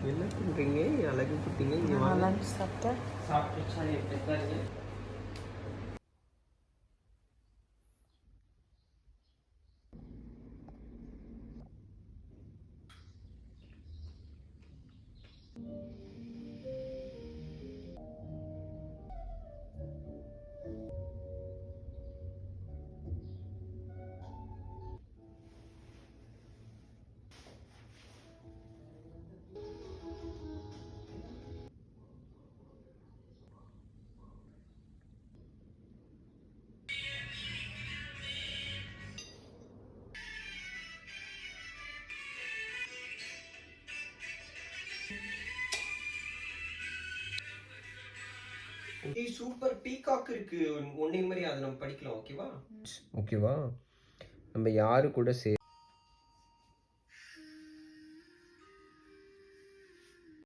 என்ன பண்ணுறீங்க அழகு குட்டிங்க? இங்கே வாங்க. லஞ்ச் சாப்பிட்டேன். சாப்பிட்டுச்சா? எப்படி? சூப்பர் பீகாக் இருக்கு. ஒன்னே மாதிரி அதை நம்ம படிக்கலாம். ஓகேவா? ஓகேவா? நம்ம யாரு கூட